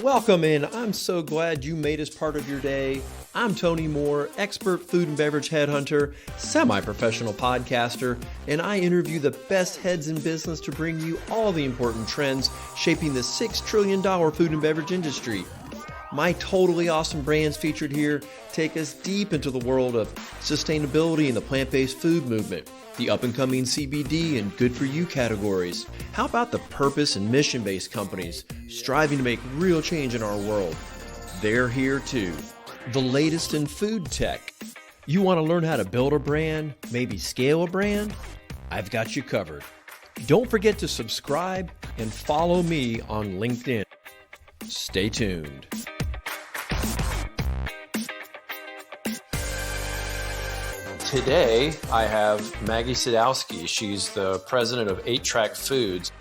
Welcome in. I'm so glad you made us part of your day. I'm Tony Moore, expert food and beverage headhunter, semi-professional podcaster, and I interview the best heads in business to bring you all the important trends shaping the $6 trillion food and beverage industry. My totally awesome brands featured here take us deep into the world of sustainability and the plant-based food movement, the up-and-coming CBD and good-for-you categories. How about the purpose and mission-based companies striving to make real change in our world? They're here too. The latest in food tech. You want to learn how to build a brand, maybe scale a brand? I've got you covered. Don't forget to subscribe and follow me on LinkedIn. Stay tuned. Today, I have Maggie Sadowsky. She's the president of 8-Track Foods.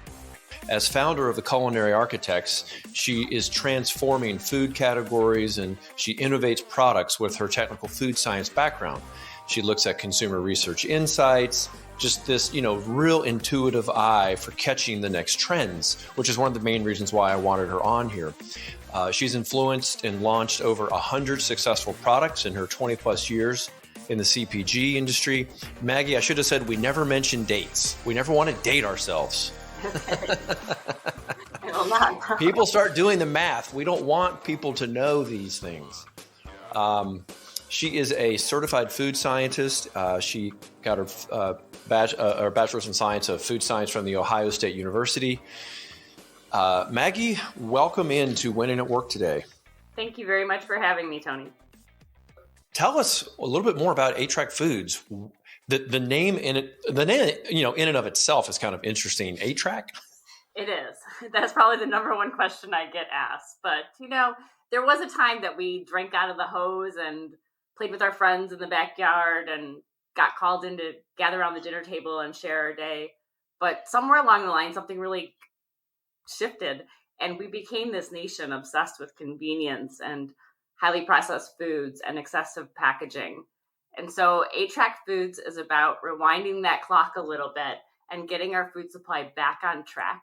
As founder of the Culinary Architects, she is transforming food categories and she innovates products with her technical food science background. She looks at consumer research insights, just this, real intuitive eye for catching the next trends, which is one of the main reasons why I wanted her on here. She's influenced and launched over 100 successful products in her 20 plus years in the CPG industry. Maggie, I should have said we never mention dates. We never want to date ourselves. Okay. I will not. People start doing the math. We don't want people to know these things. She is a certified food scientist. She got her bachelor's in science of food science from the Ohio State University. Maggie, welcome into Winning at Work today. Thank you very much for having me, Tony. Tell us a little bit more about 8-Track Foods. The name in it, in and of itself is kind of interesting. 8-Track? It is. That's probably the number one question I get asked. But, there was a time that we drank out of the hose and played with our friends in the backyard and got called in to gather around the dinner table and share our day. But somewhere along the line, something really shifted and we became this nation obsessed with convenience and highly processed foods and excessive packaging. And so 8-Track Foods is about rewinding that clock a little bit and getting our food supply back on track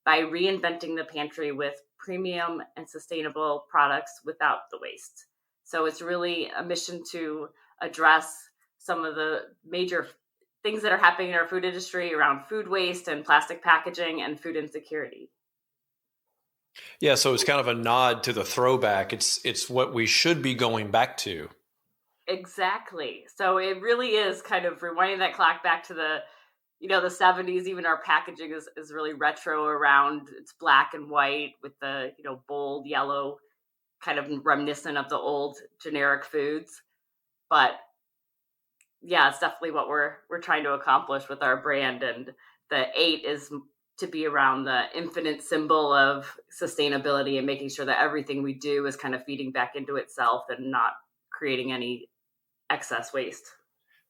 by reinventing the pantry with premium and sustainable products without the waste. So it's really a mission to address some of the major things that are happening in our food industry around food waste and plastic packaging and food insecurity. Yeah, so it's kind of a nod to the throwback. It's what we should be going back to. Exactly. So it really is kind of rewinding that clock back to the 70s. Even our packaging is really retro around. It's black and white with the, bold yellow, kind of reminiscent of the old generic foods. But yeah, it's definitely what we're trying to accomplish with our brand. And the 8 is to be around the infinite symbol of sustainability and making sure that everything we do is kind of feeding back into itself and not creating any excess waste.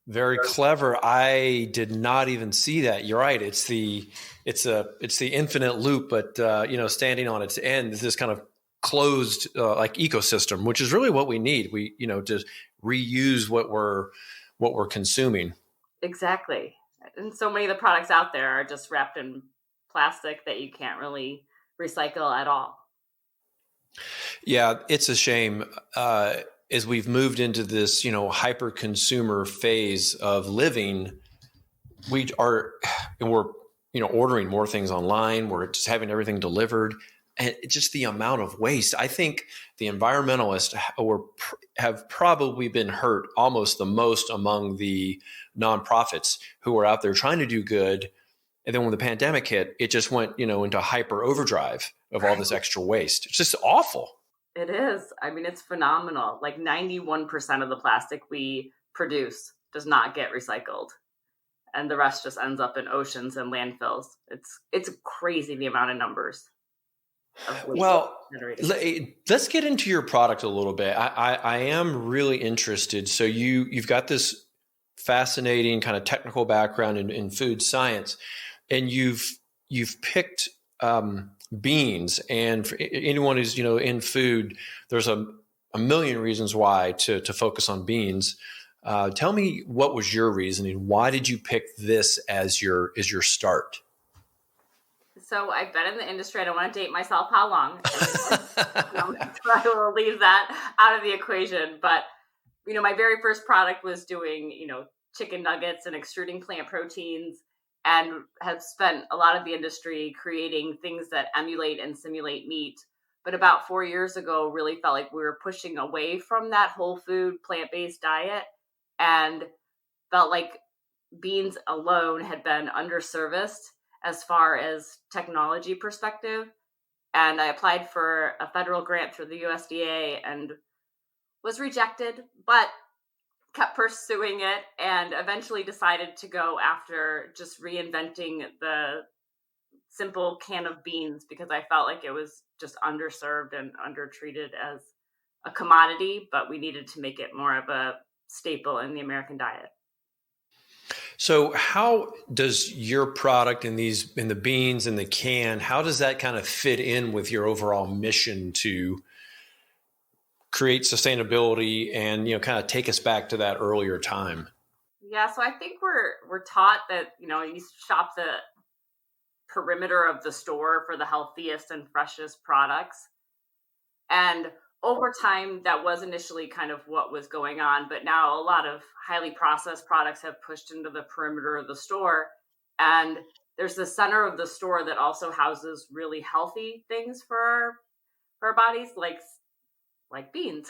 Very clever. I did not even see that. You're right. It's the infinite loop, but standing on its end, this kind of closed like ecosystem, which is really what we need. We to reuse what we're consuming. Exactly. And so many of the products out there are just wrapped in plastic that you can't really recycle at all. Yeah, it's a shame. As we've moved into this, hyper consumer phase of living, we're ordering more things online. We're just having everything delivered, and just the amount of waste. I think the environmentalists have probably been hurt almost the most among the nonprofits who are out there trying to do good. And then when the pandemic hit, it just went, into hyper overdrive of all this extra waste. It's just awful. It is. I mean, it's phenomenal. Like 91% of the plastic we produce does not get recycled. And the rest just ends up in oceans and landfills. It's crazy the amount of numbers. Well, let's get into your product a little bit. I am really interested. So you've got this fascinating kind of technical background in food science, and you've picked beans. And for anyone who's in food, there's a million reasons why to focus on beans. Tell me, what was your reasoning? Why did you pick this as your start? So I've been in the industry. I don't want to date myself how long. I will leave that out of the equation. But, my very first product was doing, chicken nuggets and extruding plant proteins, and have spent a lot of the industry creating things that emulate and simulate meat. But about 4 years ago, really felt like we were pushing away from that whole food, plant-based diet, and felt like beans alone had been underserviced as far as technology perspective. And I applied for a federal grant through the USDA and was rejected, but kept pursuing it and eventually decided to go after just reinventing the simple can of beans, because I felt like it was just underserved and undertreated as a commodity, but we needed to make it more of a staple in the American diet. So how does your product in the beans in the can, how does that kind of fit in with your overall mission to create sustainability and, kind of take us back to that earlier time? Yeah, so I think we're taught that, you shop the perimeter of the store for the healthiest and freshest products. And over time, that was initially kind of what was going on. But now a lot of highly processed products have pushed into the perimeter of the store. And there's the center of the store that also houses really healthy things for our bodies, like beans,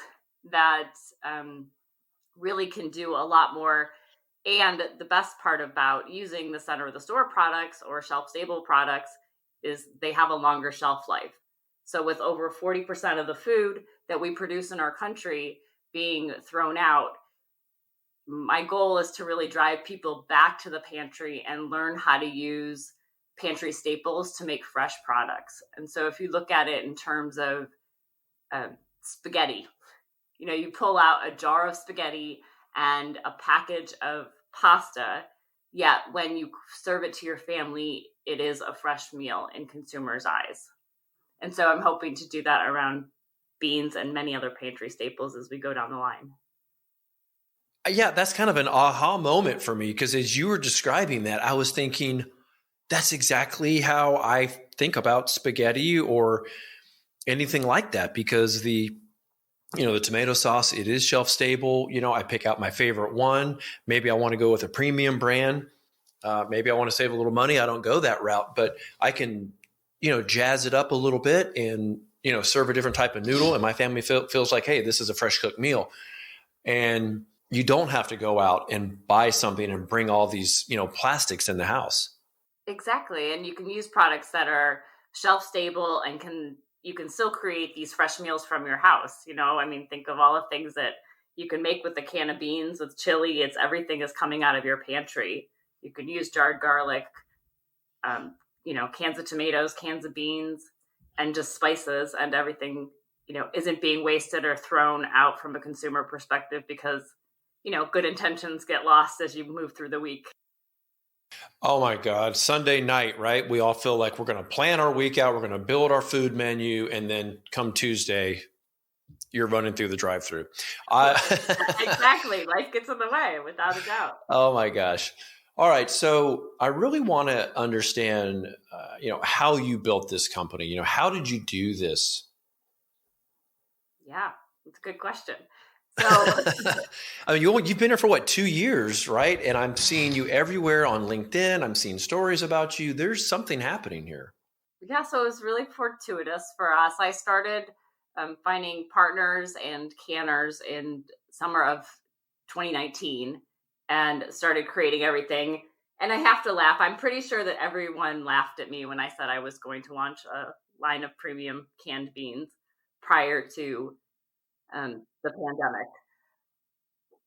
that really can do a lot more. And the best part about using the center of the store products or shelf stable products is they have a longer shelf life. So with over 40% of the food that we produce in our country being thrown out, my goal is to really drive people back to the pantry and learn how to use pantry staples to make fresh products. And so if you look at it in terms of spaghetti, you pull out a jar of spaghetti and a package of pasta, yet when you serve it to your family, it is a fresh meal in consumers' eyes. And so I'm hoping to do that around beans and many other pantry staples as we go down the line. Yeah, that's kind of an aha moment for me, because as you were describing that, I was thinking that's exactly how I think about spaghetti or anything like that, because the tomato sauce, it is shelf stable. I pick out my favorite one. Maybe I want to go with a premium brand. Maybe I want to save a little money. I don't go that route, but I can, jazz it up a little bit and, serve a different type of noodle. And my family feels like, hey, this is a fresh cooked meal. And you don't have to go out and buy something and bring all these, plastics in the house. Exactly. And you can use products that are shelf stable and you can still create these fresh meals from your house. Think of all the things that you can make with a can of beans, with chili. Everything is coming out of your pantry. You can use jarred garlic, cans of tomatoes, cans of beans, and just spices, and everything, isn't being wasted or thrown out from a consumer perspective because, good intentions get lost as you move through the week. Oh my God. Sunday night, right? We all feel like we're going to plan our week out. We're going to build our food menu. And then come Tuesday, you're running through the drive-through. Exactly. Life gets in the way, without a doubt. Oh my gosh. All right. So I really want to understand, how you built this company. How did you do this? Yeah, it's a good question. So, you've been here for 2 years, right? And I'm seeing you everywhere on LinkedIn. I'm seeing stories about you. There's something happening here. Yeah, so it was really fortuitous for us. I started finding partners and canners in summer of 2019 and started creating everything. And I have to laugh. I'm pretty sure that everyone laughed at me when I said I was going to launch a line of premium canned beans prior to the pandemic,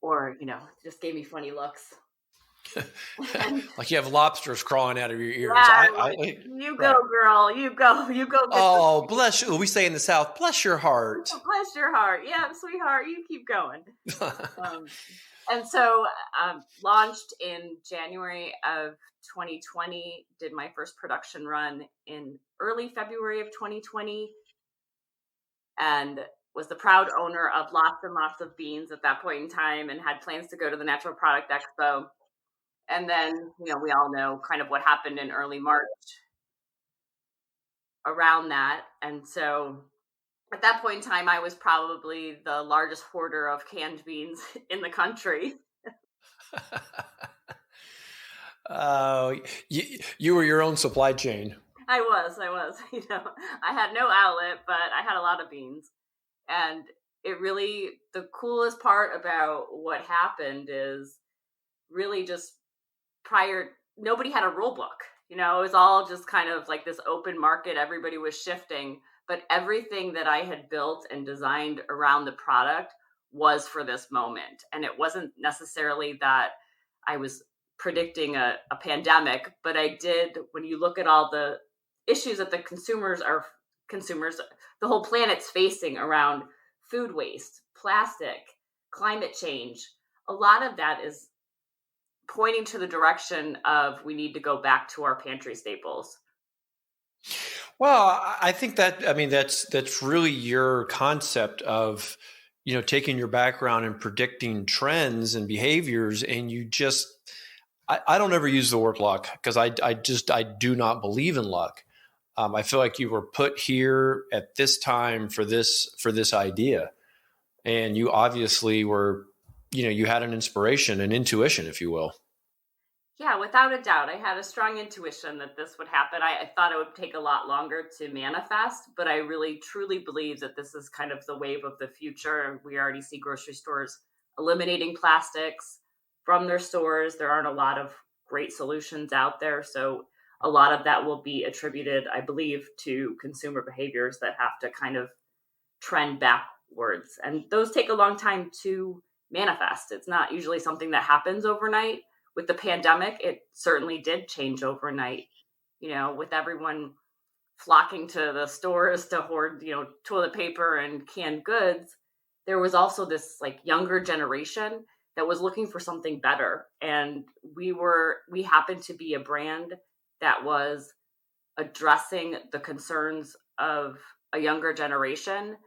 or just gave me funny looks. Like you have lobsters crawling out of your ears. Yeah, you go, girl. You go. Oh, bless you. We say in the South, bless your heart. Oh, bless your heart. Yeah, sweetheart, you keep going. And so launched in January of 2020, did my first production run in early February of 2020, and was the proud owner of lots and lots of beans at that point in time, and had plans to go to the Natural Product Expo. And then, we all know kind of what happened in early March. around that. And so at that point in time, I was probably the largest hoarder of canned beans in the country. Uh, you were your own supply chain. I was. I had no outlet, but I had a lot of beans. And the coolest part about what happened is really just nobody had a rule book. It was all just kind of like this open market. Everybody was shifting, but everything that I had built and designed around the product was for this moment. And it wasn't necessarily that I was predicting a pandemic, but when you look at all the issues that the consumers, the whole planet's facing around food waste, plastic, climate change, a lot of that is pointing to the direction of we need to go back to our pantry staples. Well, I think that's really your concept of, taking your background and predicting trends and behaviors. And I don't ever use the word luck because I do not believe in luck. I feel like you were put here at this time for this idea. And you obviously were, you had an inspiration, an intuition, if you will. Yeah, without a doubt. I had a strong intuition that this would happen. I thought it would take a lot longer to manifest, but I really truly believe that this is kind of the wave of the future. We already see grocery stores eliminating plastics from their stores. There aren't a lot of great solutions out there. So a lot of that will be attributed, I believe, to consumer behaviors that have to kind of trend backwards. And those take a long time to manifest. It's not usually something that happens overnight. With the pandemic, it certainly did change overnight, with everyone flocking to the stores to hoard, toilet paper and canned goods. There was also this like younger generation that was looking for something better. And we happened to be a brand that was addressing the concerns of a younger generation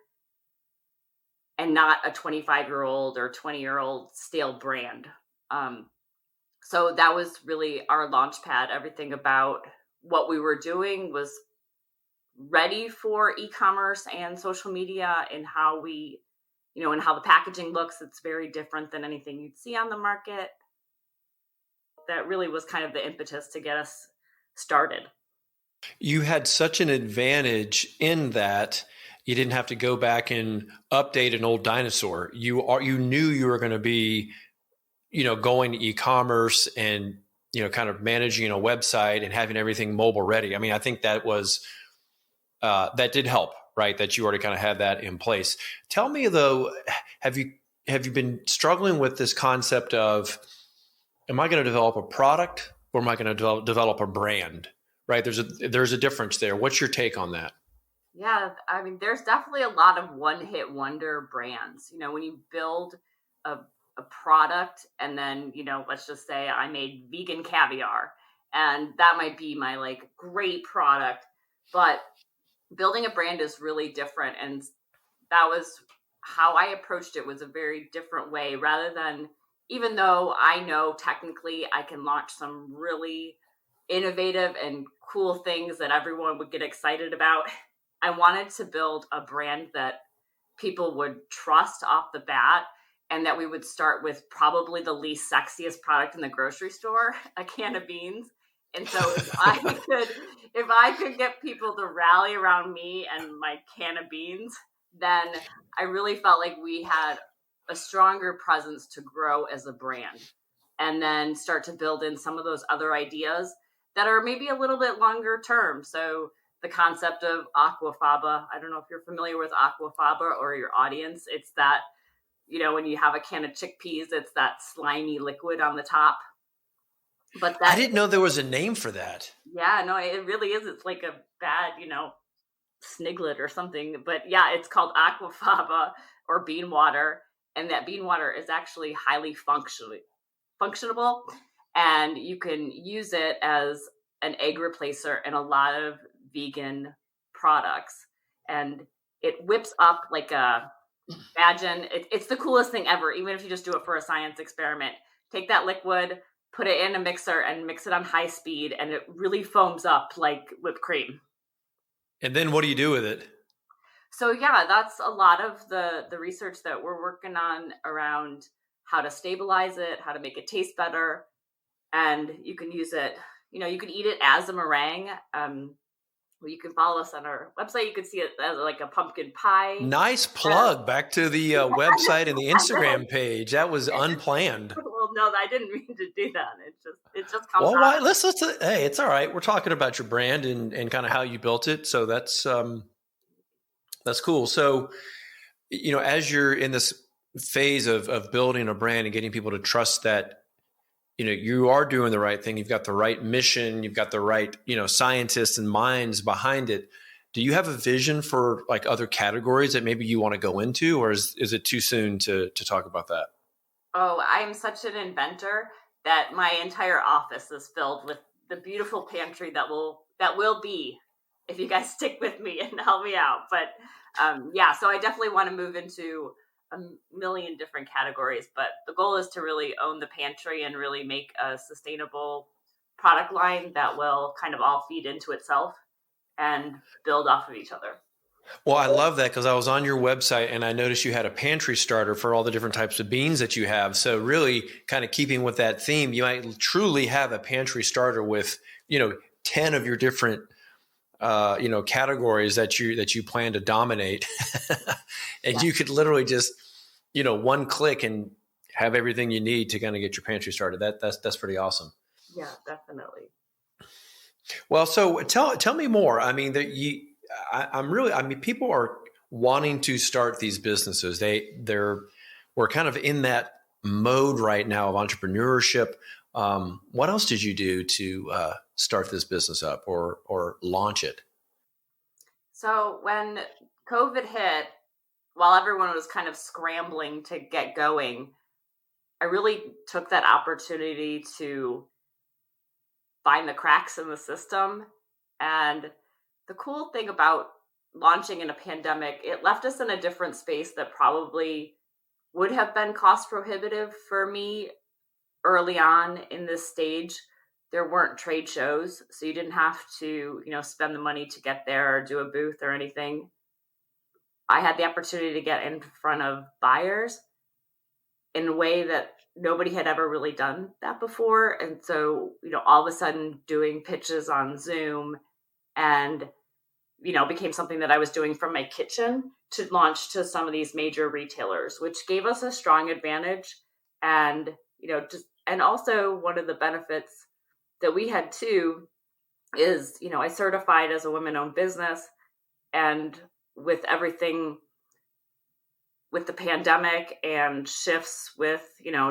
and not a 25-year-old or 20-year-old stale brand. So that was really our launch pad. Everything about what we were doing was ready for e-commerce and social media, and how and how the packaging looks. It's very different than anything you'd see on the market. That really was kind of the impetus to get us started. You had such an advantage in that you didn't have to go back and update an old dinosaur. You knew you were going to be going to e-commerce and, kind of managing a website and having everything mobile ready. I mean, I think that was, that did help, right? That you already kind of had that in place. Tell me though, have you been struggling with this concept of, am I going to develop a product or am I going to develop a brand, right? There's a difference there. What's your take on that? Yeah. I mean, there's definitely a lot of one-hit wonder brands. When you build a product and then, let's just say I made vegan caviar, and that might be my like great product, but building a brand is really different. And that was how I approached it, was a very different way, rather than, even though I know technically I can launch some really innovative and cool things that everyone would get excited about, I wanted to build a brand that people would trust off the bat, and that we would start with probably the least sexiest product in the grocery store, a can of beans. And so if I could get people to rally around me and my can of beans, then I really felt like we had a stronger presence to grow as a brand, and then start to build in some of those other ideas that are maybe a little bit longer term. So the concept of aquafaba, I don't know if you're familiar with aquafaba or your audience. It's that, when you have a can of chickpeas, it's that slimy liquid on the top. But I didn't know there was a name for that. Yeah, no, it really is. It's like a bad, sniglet or something. But yeah, it's called aquafaba or bean water. And that bean water is actually highly functionable. And you can use it as an egg replacer in a lot of vegan products. And it whips up like it's the coolest thing ever, even if you just do it for a science experiment. Take that liquid, put it in a mixer and mix it on high speed, and it really foams up like whipped cream. And then what do you do with it? So yeah, that's a lot of the research that we're working on around how to stabilize it, how to make it taste better, and you can use it. You can eat it as a meringue. You can follow us on our website. You can see it as like a pumpkin pie. Nice plug. Back to the website and the Instagram page. That was unplanned. Well, no, I didn't mean to do that. It just comes Well, out. why? Let's. Hey, it's all right. We're talking about your brand and kind of how you built it. So that's cool. So, as you're in this phase of building a brand and getting people to trust that, you are doing the right thing. You've got the right mission. You've got the right, scientists and minds behind it. Do you have a vision for like other categories that maybe you want to go into, or is it too soon to talk about that? Oh, I'm such an inventor that my entire office is filled with the beautiful pantry that will be, if you guys stick with me and help me out. But yeah, so I definitely want to move into a million different categories, but the goal is to really own the pantry and really make a sustainable product line that will kind of all feed into itself and build off of each other. Well, I love that because I was on your website and I noticed you had a pantry starter for all the different types of beans that you have. So really kind of keeping with that theme, you might truly have a pantry starter with, 10 of your different categories that you plan to dominate. And yeah. You could literally just, one click and have everything you need to kind of get your pantry started. That's pretty awesome. Yeah, definitely. Well, so tell me more. I mean, people are wanting to start these businesses. We're kind of in that mode right now of entrepreneurship. What else did you do to start this business up or launch it? So when COVID hit, while everyone was kind of scrambling to get going, I really took that opportunity to find the cracks in the system. And the cool thing about launching in a pandemic, it left us in a different space that probably would have been cost prohibitive for me early on in this stage. There weren't trade shows, so you didn't have to, spend the money to get there or do a booth or anything. I had the opportunity to get in front of buyers in a way that nobody had ever really done that before. And so, all of a sudden doing pitches on Zoom and, became something that I was doing from my kitchen to launch to some of these major retailers, which gave us a strong advantage. And, and also one of the benefits that we had too is, I certified as a women-owned business, and with everything with the pandemic and shifts with,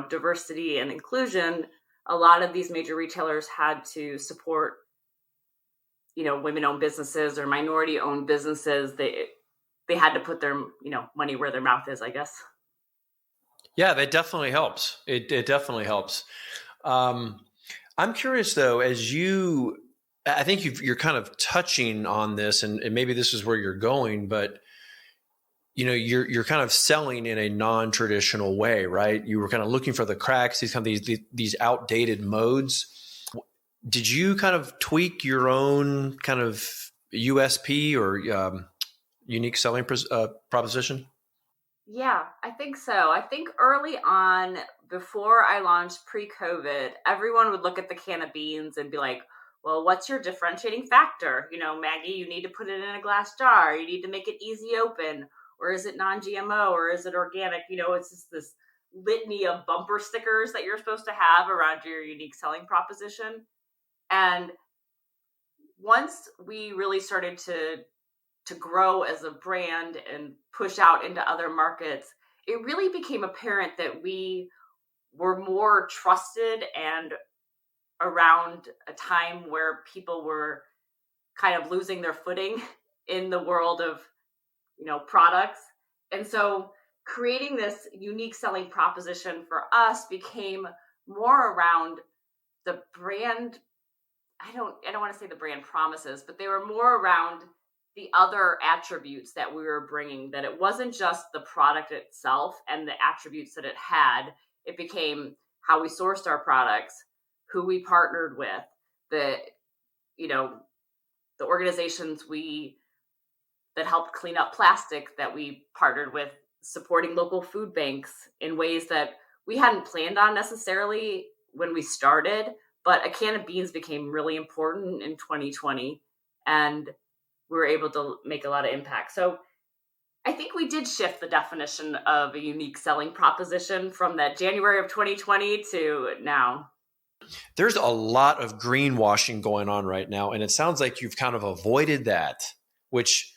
diversity and inclusion, a lot of these major retailers had to support, women-owned businesses or minority-owned businesses. They had to put their, money where their mouth is, I guess. Yeah, that definitely helps. It definitely helps. I'm curious though, I think you're kind of touching on this, and maybe this is where you're going, but you're kind of selling in a non-traditional way, right? You were kind of looking for the cracks, these outdated modes. Did you kind of tweak your own kind of USP or unique selling proposition? Yeah, I think so. I think early on, before I launched pre-COVID, everyone would look at the can of beans and be like, well, what's your differentiating factor? Maggie, you need to put it in a glass jar. You need to make it easy open. Or is it non-GMO? Or is it organic? It's just this litany of bumper stickers that you're supposed to have around your unique selling proposition. And once we really started to grow as a brand and push out into other markets, it really became apparent that we were more trusted and around a time where people were kind of losing their footing in the world of, products. And so creating this unique selling proposition for us became more around the brand. I don't want to say the brand promises, but they were more around the other attributes that we were bringing, that it wasn't just the product itself and the attributes that it had. It became how we sourced our products, who we partnered with, the organizations we that helped clean up plastic, that we partnered with, supporting local food banks in ways that we hadn't planned on necessarily when we started. But a can of beans became really important in 2020, and we were able to make a lot of impact. So I think we did shift the definition of a unique selling proposition from that January of 2020 to now. There's a lot of greenwashing going on right now, and it sounds like you've kind of avoided that, which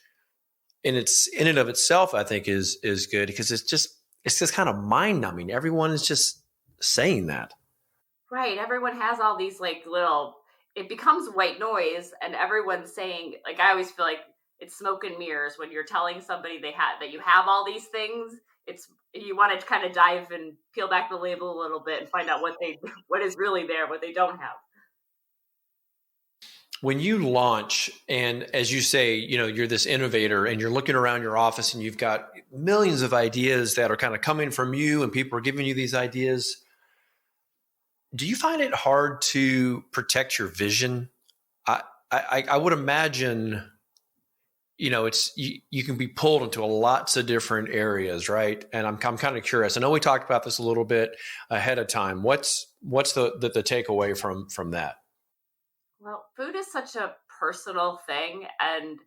in and of itself, I think is good, because it's just kind of mind numbing. Everyone is just saying that. Right. Everyone has all these like little, it becomes white noise, and everyone's saying, like, I always feel like it's smoke and mirrors when you're telling somebody that you have all these things. It's, you want to kind of dive and peel back the label a little bit and find out what is really there, what they don't have. When you launch, and as you say, you're this innovator, and you're looking around your office and you've got millions of ideas that are kind of coming from you, and people are giving you these ideas. Do you find it hard to protect your vision? I would imagine, you can be pulled into lots of different areas, right? And I'm kind of curious. I know we talked about this a little bit ahead of time. What's the takeaway from that? Well, food is such a personal thing, and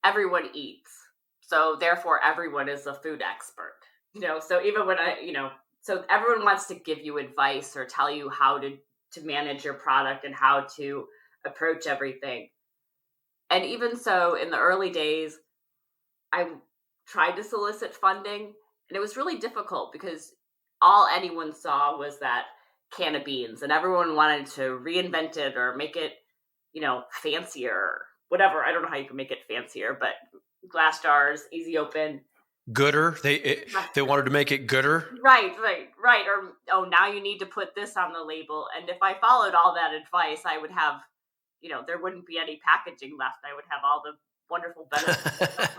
everyone eats. So therefore everyone is a food expert. So even when so everyone wants to give you advice or tell you how to manage your product and how to approach everything. And even so, in the early days, I tried to solicit funding, and it was really difficult because all anyone saw was that can of beans, and everyone wanted to reinvent it or make it, fancier, whatever. I don't know how you can make it fancier, but glass jars, easy open. Gooder. They wanted to make it gooder. Right. Or, oh, now you need to put this on the label. And if I followed all that advice, I would have, there wouldn't be any packaging left. I would have all the wonderful benefits of the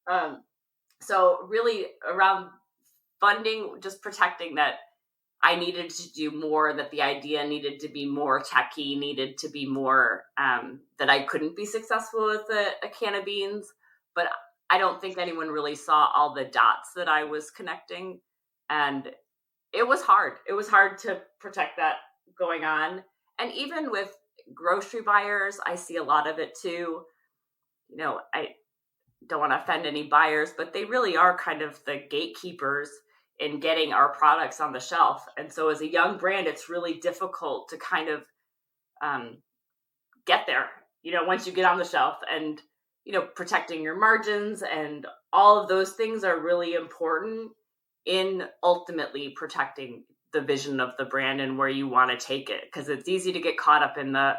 product. So really around funding, just protecting that I needed to do more, that the idea needed to be more techy, needed to be more, that I couldn't be successful with a can of beans. But I don't think anyone really saw all the dots that I was connecting. And it was hard. It was hard to protect that going on. And even with grocery buyers, I see a lot of it too. I don't want to offend any buyers, but they really are kind of the gatekeepers in getting our products on the shelf. And so as a young brand, it's really difficult to kind of get there, once you get on the shelf, and protecting your margins and all of those things are really important in ultimately protecting the vision of the brand and where you want to take it. Because it's easy to get caught up in the,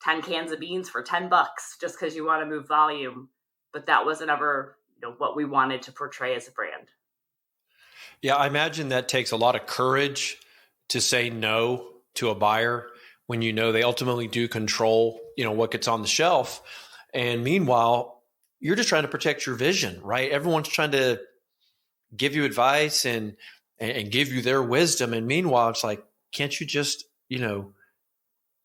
10 cans of beans for $10 just because you want to move volume. But that wasn't ever, what we wanted to portray as a brand. Yeah, I imagine that takes a lot of courage to say no to a buyer when they ultimately do control, what gets on the shelf. And meanwhile, you're just trying to protect your vision, right? Everyone's trying to give you advice and give you their wisdom. And meanwhile, it's like, can't you just,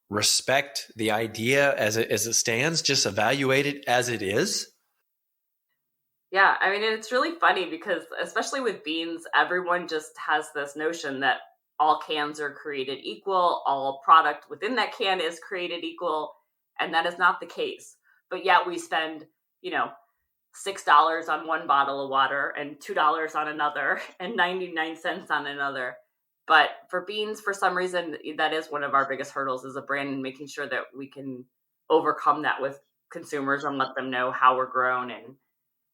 respect the idea as it stands, just evaluate it as it is? Yeah, I mean, it's really funny because especially with beans, everyone just has this notion that all cans are created equal, all product within that can is created equal, and that is not the case. But yet we spend, $6 on one bottle of water and $2 on another and 99 cents on another. But for beans, for some reason, that is one of our biggest hurdles as a brand, and making sure that we can overcome that with consumers and let them know how we're grown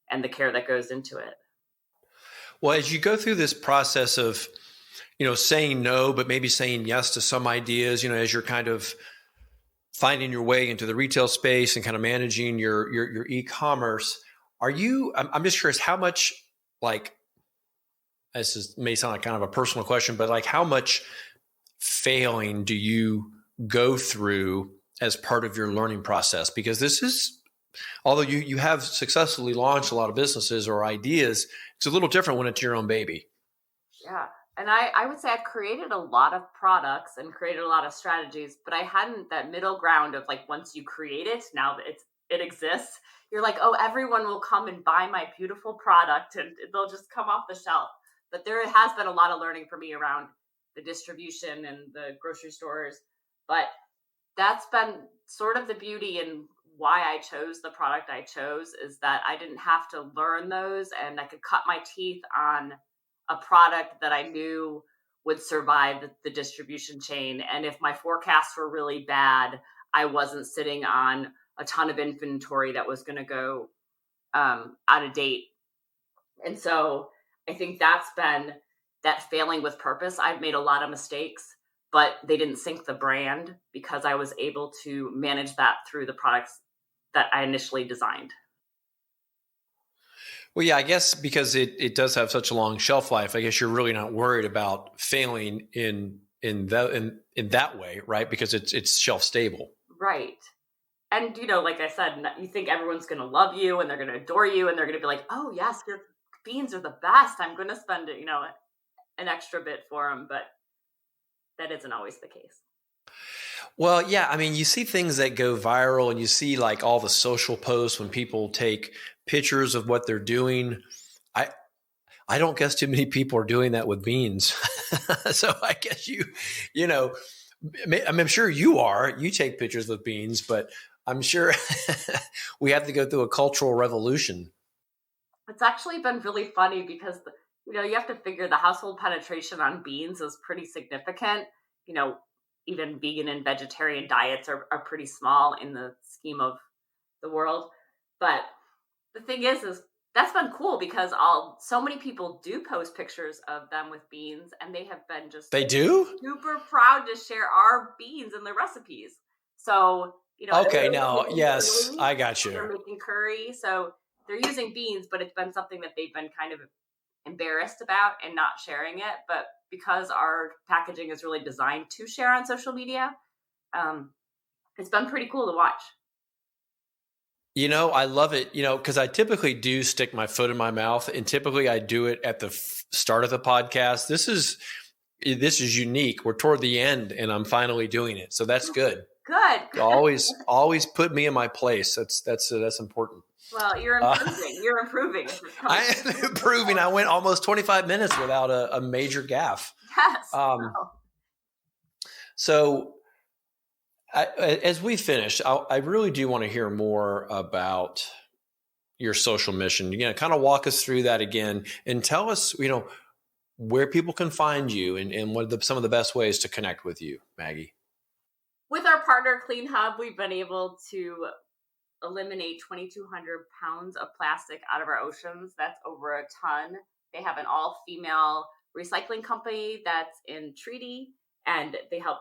and the care that goes into it. Well, as you go through this process of, saying no, but maybe saying yes to some ideas, as you're kind of finding your way into the retail space and kind of managing your e-commerce, I'm just curious how much, may sound like kind of a personal question, but how much failing do you go through as part of your learning process? Because this is, although you have successfully launched a lot of businesses or ideas, it's a little different when it's your own baby. Yeah. And I would say I've created a lot of products and created a lot of strategies, but I hadn't that middle ground of once you create it, now it exists, you're like, oh, everyone will come and buy my beautiful product and they'll just come off the shelf. But there has been a lot of learning for me around the distribution and the grocery stores. But that's been sort of the beauty and why I chose the product I chose, is that I didn't have to learn those, and I could cut my teeth on a product that I knew would survive the distribution chain. And if my forecasts were really bad, I wasn't sitting on a ton of inventory that was going to go out of date. And so I think that's been that failing with purpose. I've made a lot of mistakes, but they didn't sink the brand because I was able to manage that through the products that I initially designed. Well, yeah, I guess because it does have such a long shelf life, I guess you're really not worried about failing in that way, right? Because it's shelf stable. Right. And, like I said, you think everyone's going to love you and they're going to adore you and they're going to be like, oh, yes, your beans are the best. I'm going to spend, an extra bit for them. But that isn't always the case. Well, yeah, I mean, you see things that go viral and you see like all the social posts when people take pictures of what they're doing. I don't guess too many people are doing that with beans. So I guess I'm sure you take pictures with beans, but I'm sure we have to go through a cultural revolution. It's actually been really funny because, you have to figure the household penetration on beans is pretty significant. Even vegan and vegetarian diets are pretty small in the scheme of the world. But the thing is that's been cool because so many people do post pictures of them with beans, and they have been they do super proud to share our beans and the recipes. So, okay, now, yes, I got you. They're making curry. So they're using beans, but it's been something that they've been kind of embarrassed about and not sharing it. But because our packaging is really designed to share on social media, it's been pretty cool to watch. I love it, because I typically do stick my foot in my mouth, and typically I do it at the start of the podcast. This is unique. We're toward the end and I'm finally doing it. So that's good. Good. Always put me in my place. That's important. Well, you're improving. You're improving. I am improving. I went almost 25 minutes without a major gaffe. Yes. So as we finish, I really do want to hear more about your social mission. Kind of walk us through that again and tell us, where people can find you and what are some of the best ways to connect with you, Maggie. With our partner Clean Hub, we've been able to eliminate 2,200 pounds of plastic out of our oceans. That's over a ton. They have an all-female recycling company that's in treaty, and they help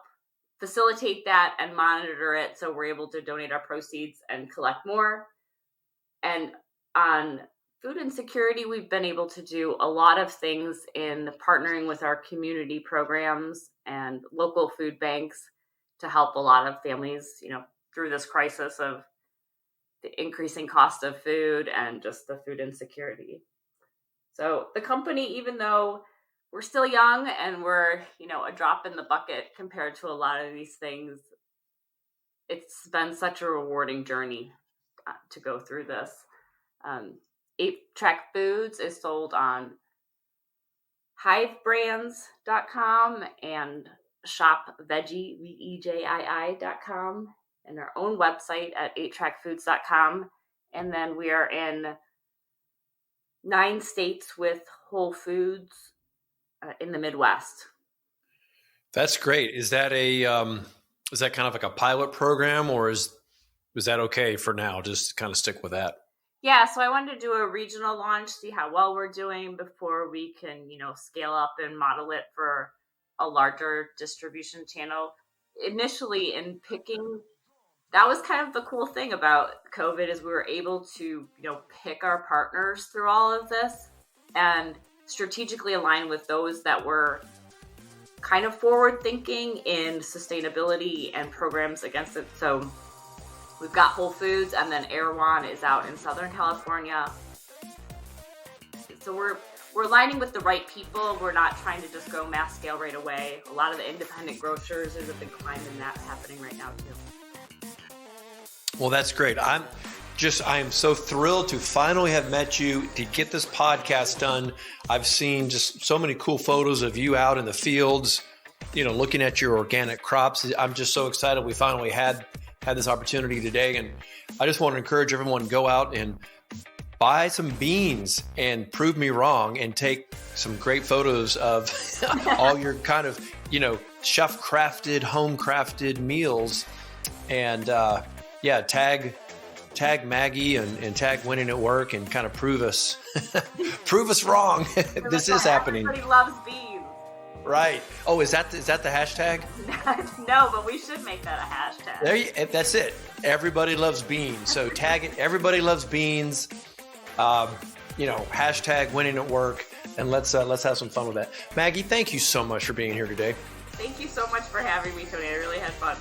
facilitate that and monitor it, so we're able to donate our proceeds and collect more. And on food insecurity, we've been able to do a lot of things in partnering with our community programs and local food banks to help a lot of families, through this crisis of the increasing cost of food and just the food insecurity. So the company, even though we're still young and we're, a drop in the bucket compared to a lot of these things, it's been such a rewarding journey to go through this. 8-Track Foods is sold on hivebrands.com and shopveggie, VEJII.com, and our own website at 8trackfoods.com. And then we are in 9 states with Whole Foods in the Midwest. That's great. Is that is that kind of like a pilot program, or is that okay for now? Just kind of stick with that. Yeah, so I wanted to do a regional launch, see how well we're doing before we can, scale up and model it for a larger distribution channel. Initially, in picking, that was kind of the cool thing about COVID, is we were able to, pick our partners through all of this and strategically align with those that were kind of forward thinking in sustainability and programs against it. So we've got Whole Foods, and then Erewhon is out in Southern California. So we're aligning with the right people. We're not trying to just go mass scale right away. A lot of the independent grocers, there's a big climb in that happening right now too. Well, that's great. I am so thrilled to finally have met you, to get this podcast done. I've seen just so many cool photos of you out in the fields, looking at your organic crops. I'm just so excited we finally had this opportunity today. And I just want to encourage everyone to go out and buy some beans and prove me wrong and take some great photos of all your kind of, chef crafted, home crafted meals. And tag Maggie and tag Winning at Work and kind of prove us wrong. This is happening. Everybody loves beans. Right. Oh, is that the hashtag? No, but we should make that a hashtag. That's it. Everybody loves beans. So tag it. Everybody loves beans. Hashtag Winning at Work, and let's have some fun with that. Maggie, thank you so much for being here today. Thank you so much for having me, Tony. I really had fun.